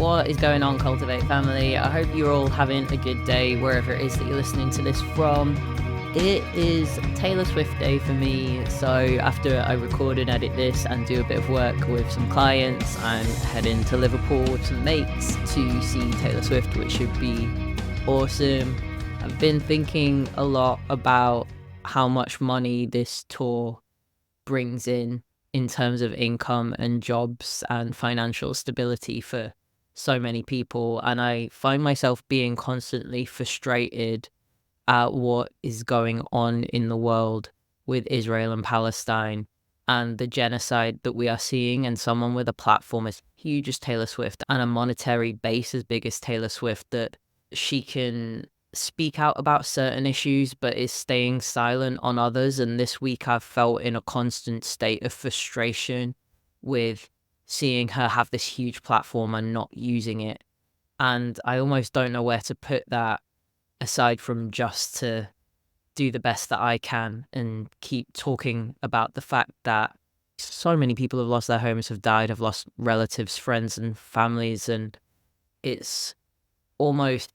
What is going on, Cultivate family? I hope you're all having a good day wherever it is that you're listening to this from. It is Taylor Swift Day for me, so after I record and edit this and do a bit of work with some clients, I'm heading to Liverpool with some mates to see Taylor Swift, which should be awesome. I've been thinking a lot about how much money this tour brings in terms of income and jobs and financial stability for so many people, and I find myself being constantly frustrated at what is going on in the world with Israel and Palestine and the genocide that we are seeing. And someone with a platform as huge as Taylor Swift and a monetary base as big as Taylor Swift, that she can speak out about certain issues but is staying silent on others. And this week I've felt in a constant state of frustration with seeing her have this huge platform and not using it. And I almost don't know where to put that, aside from just to do the best that I can and keep talking about the fact that so many people have lost their homes, have died, have lost relatives, friends and families, and it's almost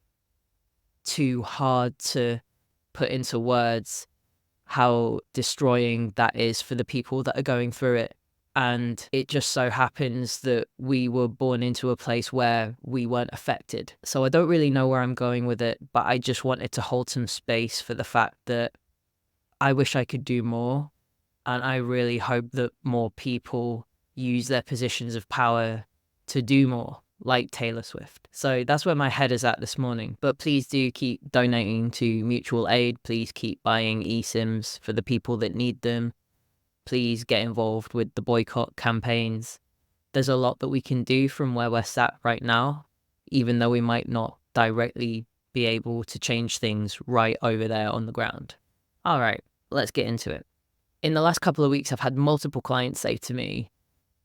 too hard to put into words how destroying that is for the people that are going through it. And it just so happens that we were born into a place where we weren't affected. So I don't really know where I'm going with it, but I just wanted to hold some space for the fact that I wish I could do more. And I really hope that more people use their positions of power to do more, like Taylor Swift. So that's where my head is at this morning. But please do keep donating to mutual aid. Please keep buying eSIMs for the people that need them. Please get involved with the boycott campaigns. There's a lot that we can do from where we're sat right now, even though we might not directly be able to change things right over there on the ground. All right, let's get into it. In the last couple of weeks, I've had multiple clients say to me,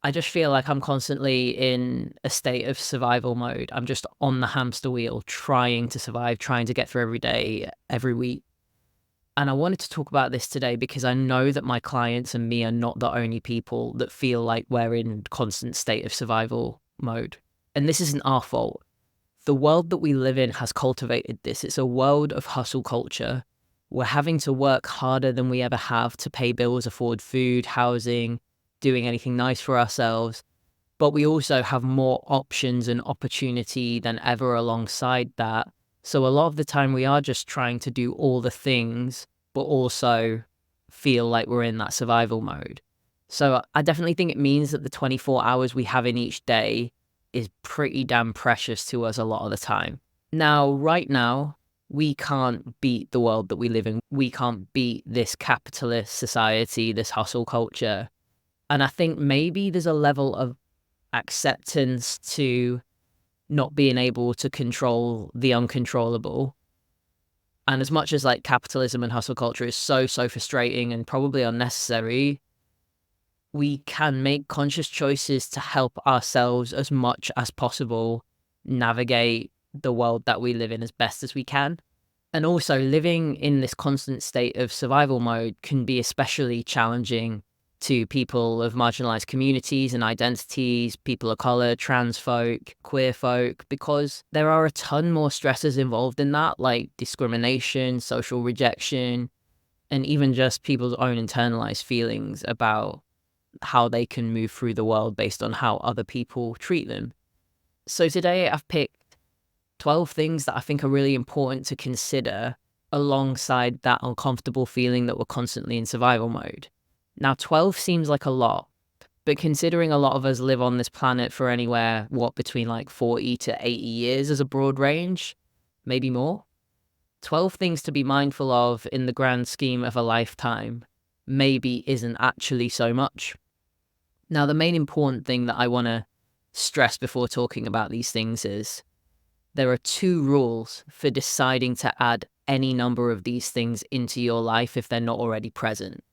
I just feel like I'm constantly in a state of survival mode. I'm just on the hamster wheel, trying to survive, trying to get through every day, every week. And I wanted to talk about this today because I know that my clients and me are not the only people that feel like we're in constant state of survival mode. And this isn't our fault. The world that we live in has cultivated this. It's a world of hustle culture. We're having to work harder than we ever have to pay bills, afford food, housing, doing anything nice for ourselves. But we also have more options and opportunity than ever alongside that. So a lot of the time we are just trying to do all the things, but also feel like we're in that survival mode. So I definitely think it means that the 24 hours we have in each day is pretty damn precious to us a lot of the time. Now, right now, we can't beat the world that we live in. We can't beat this capitalist society, this hustle culture. And I think maybe there's a level of acceptance to not being able to control the uncontrollable. And as much as like capitalism and hustle culture is so frustrating and probably unnecessary, we can make conscious choices to help ourselves as much as possible navigate the world that we live in as best as we can. And also, living in this constant state of survival mode can be especially challenging to people of marginalized communities and identities, people of color, trans folk, queer folk, because there are a ton more stresses involved in that, like discrimination, social rejection, and even just people's own internalized feelings about how they can move through the world based on how other people treat them. So today I've picked 12 things that I think are really important to consider alongside that uncomfortable feeling that we're constantly in survival mode. Now, 12 seems like a lot, but considering a lot of us live on this planet for anywhere, between like 40 to 80 years as a broad range, maybe more, 12 things to be mindful of in the grand scheme of a lifetime maybe isn't actually so much. Now, the main important thing that I want to stress before talking about these things is there are 2 rules for deciding to add any number of these things into your life if they're not already present.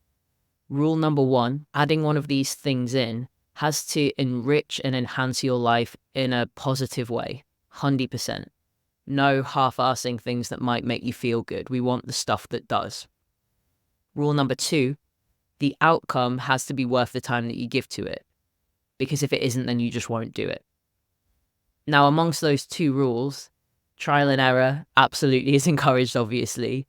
Rule number 1, adding one of these things in has to enrich and enhance your life in a positive way, 100%. No half-assing things that might make you feel good. We want the stuff that does. Rule number 2, the outcome has to be worth the time that you give to it. Because if it isn't, then you just won't do it. Now, amongst those two rules, trial and error absolutely is encouraged, obviously,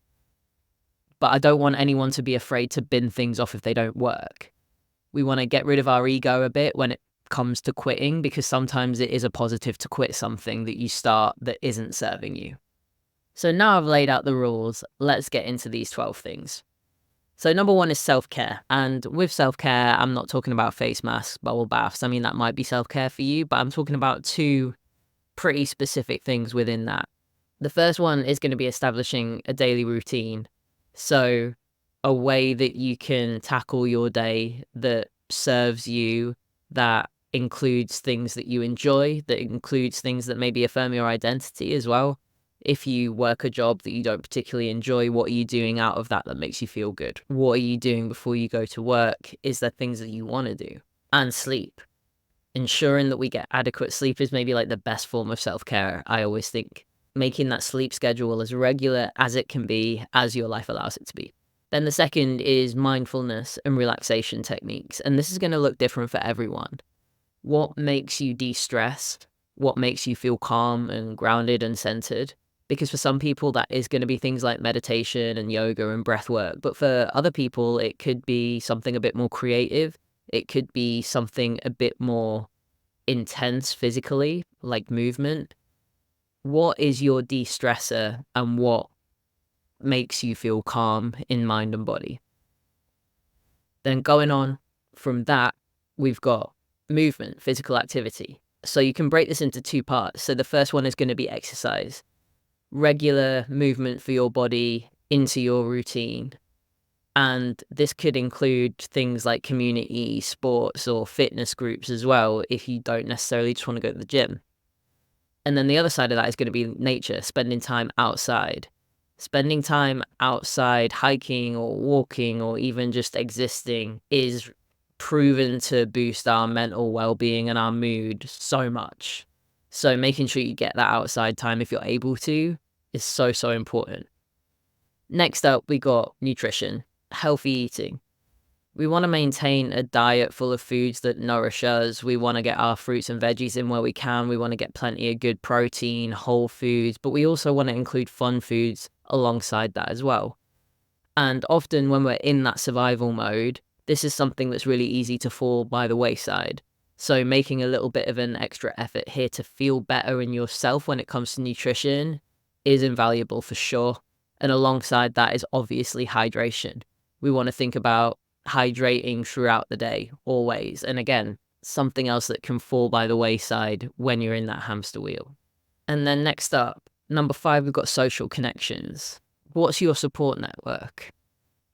but I don't want anyone to be afraid to bin things off if they don't work. We want to get rid of our ego a bit when it comes to quitting, because sometimes it is a positive to quit something that you start that isn't serving you. So now I've laid out the rules, let's get into these 12 things. So number 1 is self-care. And with self-care, I'm not talking about face masks, bubble baths. I mean, that might be self-care for you, but I'm talking about 2 pretty specific things within that. The first one is going to be establishing a daily routine. So a way that you can tackle your day that serves you, that includes things that you enjoy, that includes things that maybe affirm your identity as well. If you work a job that you don't particularly enjoy, what are you doing out of that makes you feel good? What are you doing before you go to work? Is there things that you want to do? And sleep. Ensuring that we get adequate sleep is maybe like the best form of self-care, I always think. Making that sleep schedule as regular as it can be, as your life allows it to be. Then the second is mindfulness and relaxation techniques. And this is going to look different for everyone. What makes you de-stress? What makes you feel calm and grounded and centered? Because for some people, that is going to be things like meditation and yoga and breath work. But for other people, it could be something a bit more creative. It could be something a bit more intense physically, like movement. What is your de-stressor and what makes you feel calm in mind and body? Then going on from that, we've got movement, physical activity. So you can break this into 2 parts. So the first one is going to be exercise. Regular movement for your body into your routine. And this could include things like community sports or fitness groups as well, if you don't necessarily just want to go to the gym. And then the other side of that is going to be nature, spending time outside. Spending time outside, hiking or walking or even just existing is proven to boost our mental well-being and our mood so much. So making sure you get that outside time if you're able to is so, so important. Next up, we got nutrition, healthy eating. We want to maintain a diet full of foods that nourish us. We want to get our fruits and veggies in where we can. We want to get plenty of good protein, whole foods, but we also want to include fun foods alongside that as well. And often when we're in that survival mode, this is something that's really easy to fall by the wayside. So making a little bit of an extra effort here to feel better in yourself when it comes to nutrition is invaluable for sure. And alongside that is obviously hydration. We want to think about hydrating throughout the day, always. And again, something else that can fall by the wayside when you're in that hamster wheel. And then next up, number 5, we've got social connections. What's your support network?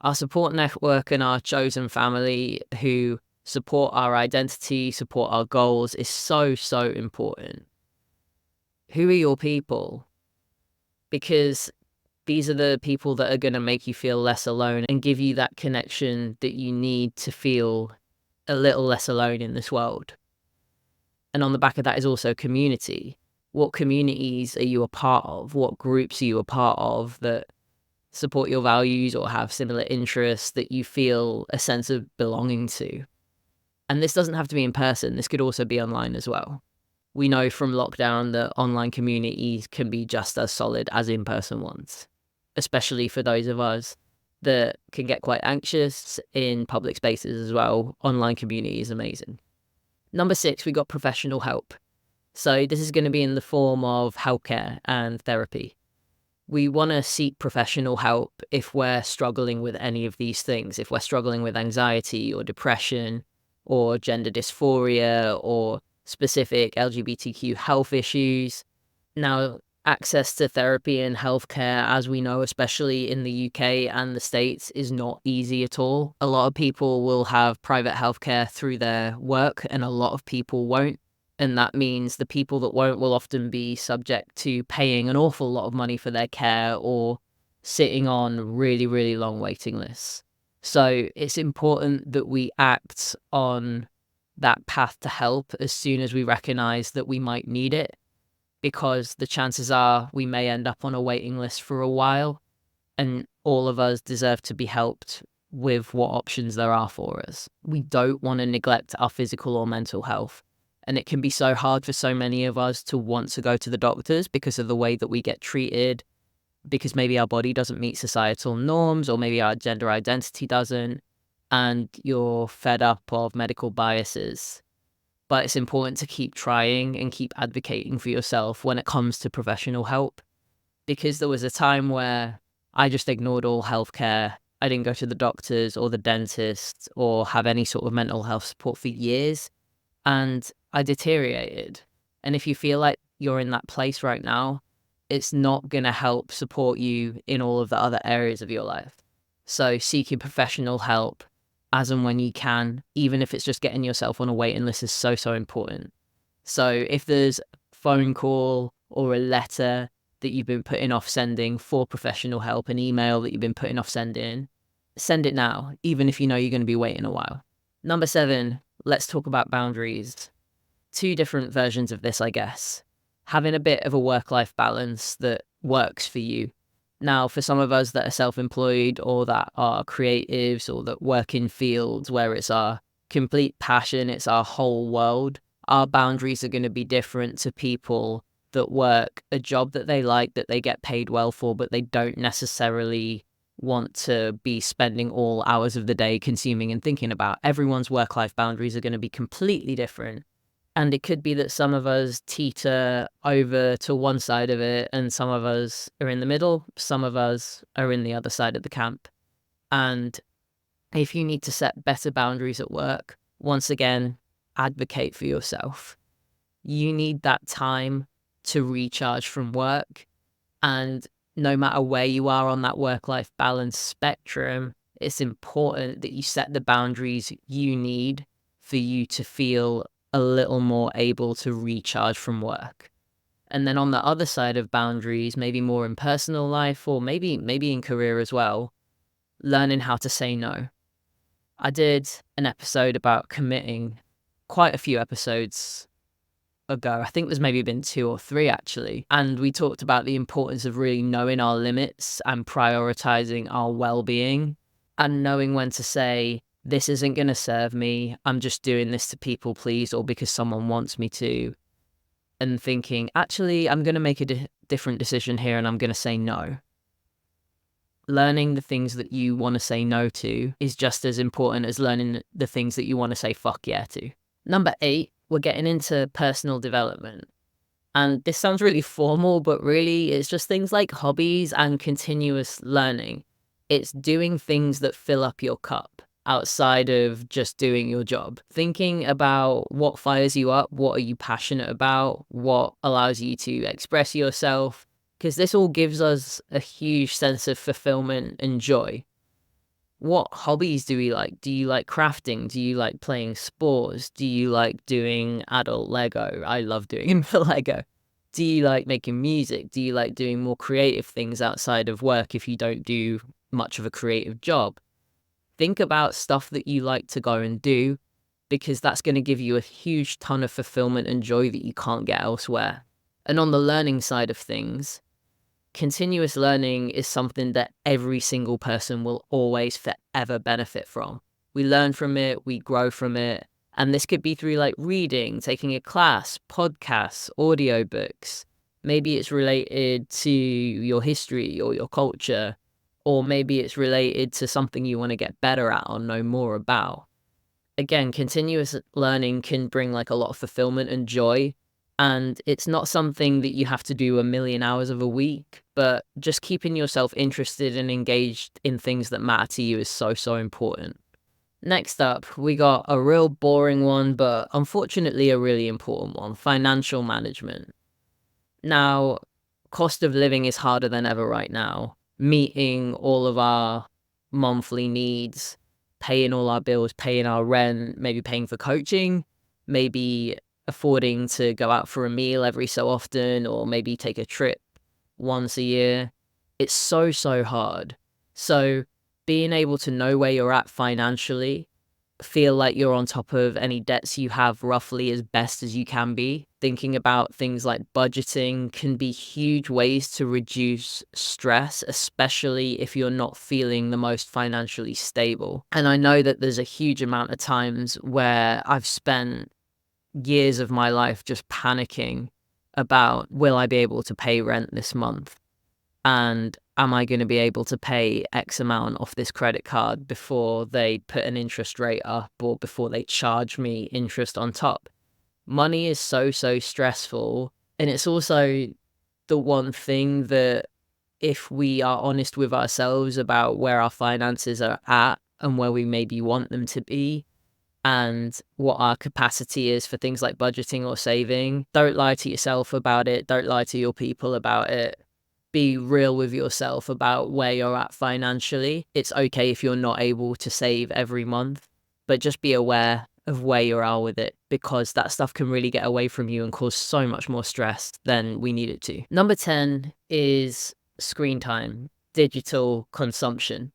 Our support network and our chosen family who support our identity, support our goals is so, so important. Who are your people? Because these are the people that are going to make you feel less alone and give you that connection that you need to feel a little less alone in this world. And on the back of that is also community. What communities are you a part of? What groups are you a part of that support your values or have similar interests that you feel a sense of belonging to? And this doesn't have to be in person. This could also be online as well. We know from lockdown that online communities can be just as solid as in-person ones, especially for those of us that can get quite anxious in public spaces as well. Online community is amazing. Number 6, we got professional help. So this is going to be in the form of healthcare and therapy. We want to seek professional help if we're struggling with any of these things, if we're struggling with anxiety or depression or gender dysphoria or specific LGBTQ health issues. Now, access to therapy and healthcare, as we know, especially in the UK and the States, is not easy at all. A lot of people will have private healthcare through their work and a lot of people won't. And that means the people that won't will often be subject to paying an awful lot of money for their care or sitting on really, really long waiting lists. So it's important that we act on that path to help as soon as we recognize that we might need it, because the chances are we may end up on a waiting list for a while, and all of us deserve to be helped with what options there are for us. We don't want to neglect our physical or mental health. And it can be so hard for so many of us to want to go to the doctors because of the way that we get treated, because maybe our body doesn't meet societal norms, or maybe our gender identity doesn't, and you're fed up of medical biases. But it's important to keep trying and keep advocating for yourself when it comes to professional help, because there was a time where I just ignored all healthcare. I didn't go to the doctors or the dentist or have any sort of mental health support for years, and I deteriorated. And if you feel like you're in that place right now, it's not going to help support you in all of the other areas of your life. So seeking professional help as and when you can, even if it's just getting yourself on a waiting list, is so, so important. So if there's a phone call or a letter that you've been putting off sending for professional help, an email that you've been putting off sending, send it now, even if you know you're going to be waiting a while. Number 7, let's talk about boundaries. 2 different versions of this, I guess. Having a bit of a work-life balance that works for you. Now, for some of us that are self-employed or that are creatives or that work in fields where it's our complete passion, it's our whole world, our boundaries are going to be different to people that work a job that they like, that they get paid well for, but they don't necessarily want to be spending all hours of the day consuming and thinking about. Everyone's work-life boundaries are going to be completely different. And it could be that some of us teeter over to one side of it and some of us are in the middle, some of us are in the other side of the camp. And if you need to set better boundaries at work, once again, advocate for yourself. You need that time to recharge from work. And no matter where you are on that work-life balance spectrum, it's important that you set the boundaries you need for you to feel a little more able to recharge from work. And then on the other side of boundaries, maybe more in personal life or maybe in career as well, learning how to say no. I did an episode about committing quite a few episodes ago. I think there's maybe been 2 or 3 actually. And we talked about the importance of really knowing our limits and prioritizing our well-being and knowing when to say, this isn't going to serve me. I'm just doing this to people please or because someone wants me to. And thinking, actually, I'm going to make a different decision here and I'm going to say no. Learning the things that you want to say no to is just as important as learning the things that you want to say fuck yeah to. Number 8, we're getting into personal development. And this sounds really formal, but really it's just things like hobbies and continuous learning. It's doing things that fill up your cup outside of just doing your job. Thinking about what fires you up, what are you passionate about, what allows you to express yourself, because this all gives us a huge sense of fulfillment and joy. What hobbies do we like? Do you like crafting? Do you like playing sports? Do you like doing adult Lego? I love doing Lego. Do you like making music? Do you like doing more creative things outside of work if you don't do much of a creative job? Think about stuff that you like to go and do, because that's going to give you a huge ton of fulfillment and joy that you can't get elsewhere. And on the learning side of things, continuous learning is something that every single person will always forever benefit from. We learn from it, we grow from it. And this could be through like reading, taking a class, podcasts, audiobooks. Maybe it's related to your history or your culture, or maybe it's related to something you want to get better at or know more about. Again, continuous learning can bring like a lot of fulfillment and joy. And it's not something that you have to do 1,000,000 hours of a week, but just keeping yourself interested and engaged in things that matter to you is so, so important. Next up, we got a real boring one, but unfortunately a really important one: financial management. Now, cost of living is harder than ever right now. Meeting all of our monthly needs, paying all our bills, paying our rent, maybe paying for coaching, maybe affording to go out for a meal every so often, or maybe take a trip once a year. It's so, so hard. So being able to know where you're at financially, feel like you're on top of any debts you have roughly as best as you can be. Thinking about things like budgeting can be huge ways to reduce stress, especially if you're not feeling the most financially stable. And I know that there's a huge amount of times where I've spent years of my life just panicking about, will I be able to pay rent this month? And am I going to be able to pay X amount off this credit card before they put an interest rate up or before they charge me interest on top? Money is so, so stressful. And it's also the one thing that, if we are honest with ourselves about where our finances are at and where we maybe want them to be, and what our capacity is for things like budgeting or saving, don't lie to yourself about it. Don't lie to your people about it. Be real with yourself about where you're at financially. It's okay if you're not able to save every month, but just be aware of where you are with it, because that stuff can really get away from you and cause so much more stress than we need it to. Number 10 is screen time, digital consumption.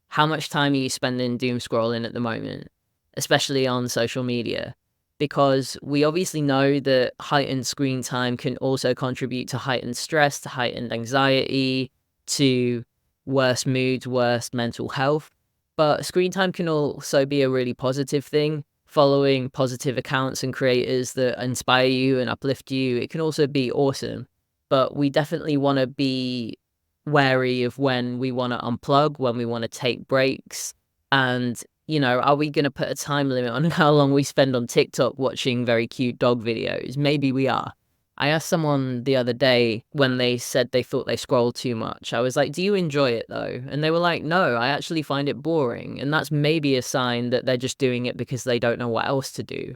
How much time are you spending doom scrolling at the moment, especially on social media? Because we obviously know that heightened screen time can also contribute to heightened stress, to heightened anxiety, to worse moods, worse mental health. But screen time can also be a really positive thing. Following positive accounts and creators that inspire you and uplift you, it can also be awesome. But we definitely want to be wary of when we want to unplug, when we want to take breaks, and are we going to put a time limit on how long we spend on TikTok watching very cute dog videos? Maybe we are. I asked someone the other day when they said they thought they scrolled too much. I was like, do you enjoy it though? And they were like, no, I actually find it boring. And that's maybe a sign that they're just doing it because they don't know what else to do.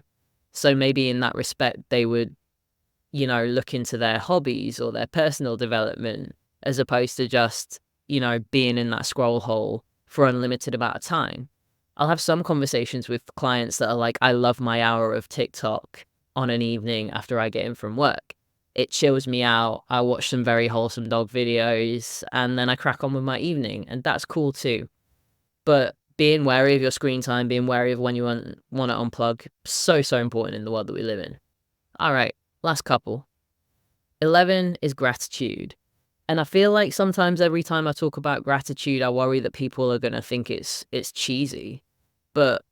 So maybe in that respect, they would, look into their hobbies or their personal development, as opposed to just, being in that scroll hole for an unlimited amount of time. I'll have some conversations with clients that are like, I love my hour of TikTok on an evening after I get in from work. It chills me out. I watch some very wholesome dog videos and then I crack on with my evening. And that's cool too. But being wary of your screen time, being wary of when you want to unplug, so, so important in the world that we live in. All right, last couple. 11 is gratitude. And I feel like sometimes every time I talk about gratitude, I worry that people are going to think it's cheesy. But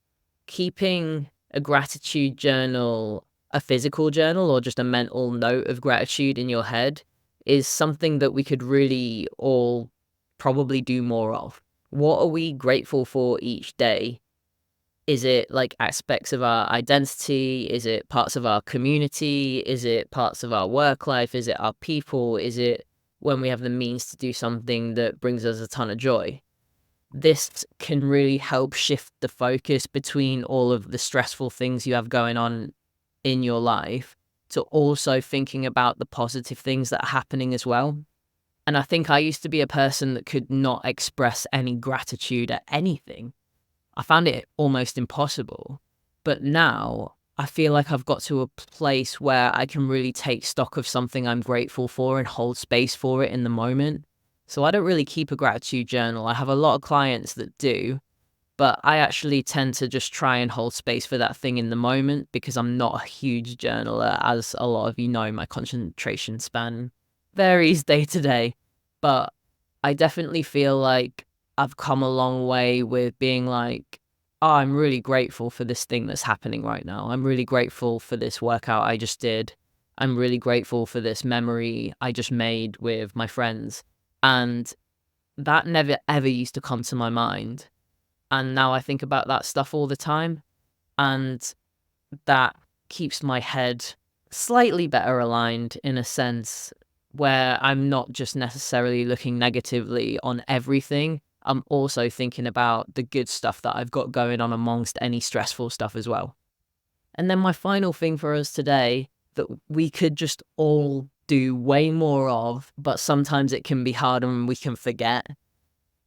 keeping a gratitude journal, a physical journal, or just a mental note of gratitude in your head is something that we could really all probably do more of. What are we grateful for each day? Is it like aspects of our identity? Is it parts of our community? Is it parts of our work life? Is it our people? Is it when we have the means to do something that brings us a ton of joy? This can really help shift the focus between all of the stressful things you have going on in your life to also thinking about the positive things that are happening as well. And I think I used to be a person that could not express any gratitude at anything. I found it almost impossible. But now I feel like I've got to a place where I can really take stock of something I'm grateful for and hold space for it in the moment. So I don't really keep a gratitude journal. I have a lot of clients that do, but I actually tend to just try and hold space for that thing in the moment because I'm not a huge journaler. As a lot of you know, my concentration span varies day to day. But I definitely feel like I've come a long way with being like, oh, I'm really grateful for this thing that's happening right now. I'm really grateful for this workout I just did. I'm really grateful for this memory I just made with my friends. And that never ever used to come to my mind. And now I think about that stuff all the time. And that keeps my head slightly better aligned in a sense where I'm not just necessarily looking negatively on everything. I'm also thinking about the good stuff that I've got going on amongst any stressful stuff as well. And then my final thing for us today that we could just all do way more of, but sometimes it can be hard and we can forget.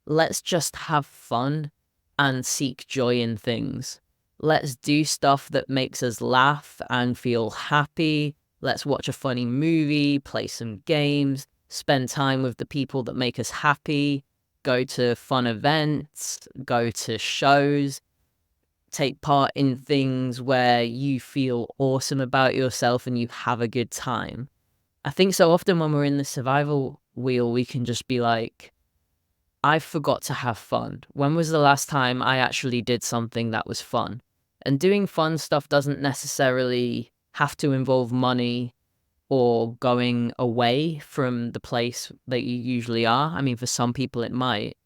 Let's just have fun and seek joy in things. Let's do stuff that makes us laugh and feel happy. Let's watch a funny movie, play some games, spend time with the people that make us happy, go to fun events, go to shows, take part in things where you feel awesome about yourself and you have a good time. I think so often when we're in the survival wheel, we can just be like, I forgot to have fun. When was the last time I actually did something that was fun? And doing fun stuff doesn't necessarily have to involve money or going away from the place that you usually are. I mean, for some people it might.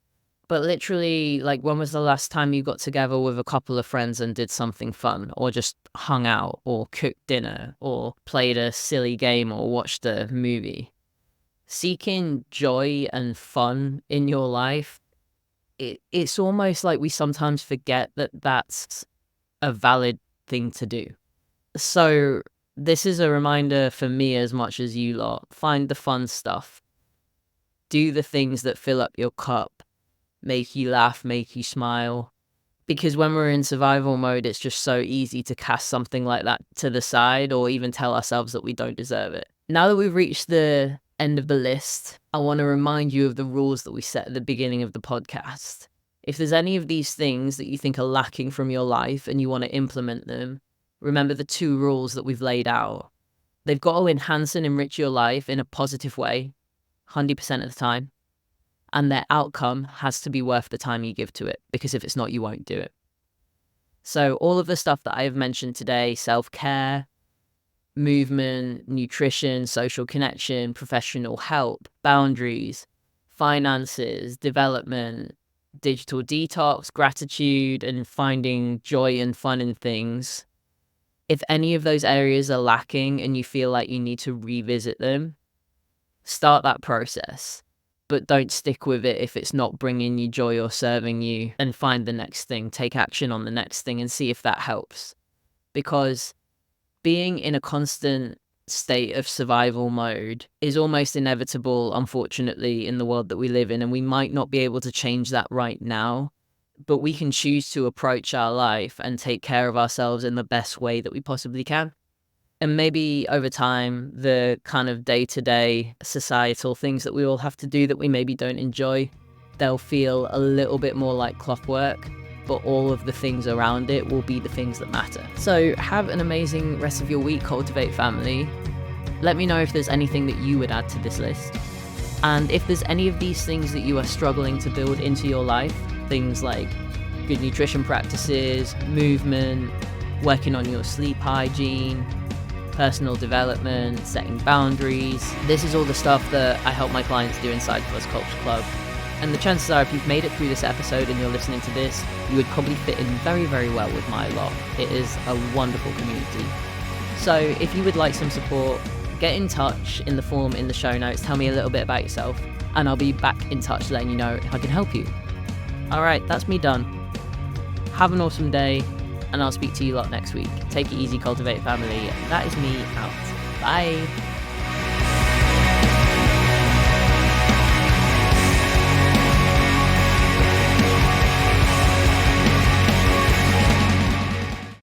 But literally, like, when was the last time you got together with a couple of friends and did something fun, or just hung out, or cooked dinner, or played a silly game, or watched a movie? Seeking joy and fun in your life, it's almost like we sometimes forget that that's a valid thing to do. So this is a reminder for me as much as you lot. Find the fun stuff. Do the things that fill up your cup, make you laugh, make you smile. Because when we're in survival mode, it's just so easy to cast something like that to the side or even tell ourselves that we don't deserve it. Now that we've reached the end of the list, I want to remind you of the rules that we set at the beginning of the podcast. If there's any of these things that you think are lacking from your life and you want to implement them, remember the 2 rules that we've laid out. They've got to enhance and enrich your life in a positive way, 100% of the time. And their outcome has to be worth the time you give to it, because if it's not, you won't do it. So all of the stuff that I have mentioned today, self-care, movement, nutrition, social connection, professional help, boundaries, finances, development, digital detox, gratitude, and finding joy and fun in things. If any of those areas are lacking and you feel like you need to revisit them, start that process. But don't stick with it if it's not bringing you joy or serving you, and find the next thing. Take action on the next thing and see if that helps. Because being in a constant state of survival mode is almost inevitable, unfortunately, in the world that we live in. And we might not be able to change that right now, but we can choose to approach our life and take care of ourselves in the best way that we possibly can. And maybe over time, the kind of day-to-day societal things that we all have to do that we maybe don't enjoy, they'll feel a little bit more like clockwork, but all of the things around it will be the things that matter. So have an amazing rest of your week, Cultivate family. Let me know if there's anything that you would add to this list. And if there's any of these things that you are struggling to build into your life, things like good nutrition practices, movement, working on your sleep hygiene, personal development, setting boundaries. This is all the stuff that I help my clients do inside Plus Culture Club. And the chances are, if you've made it through this episode and you're listening to this, you would probably fit in very, very well with my lot. It is a wonderful community. So if you would like some support, get in touch in the form in the show notes. Tell me a little bit about yourself, and I'll be back in touch letting you know if I can help you. All right, that's me done. Have an awesome day, and I'll speak to you lot next week. Take it easy, Cultivate family. That is me out. Bye.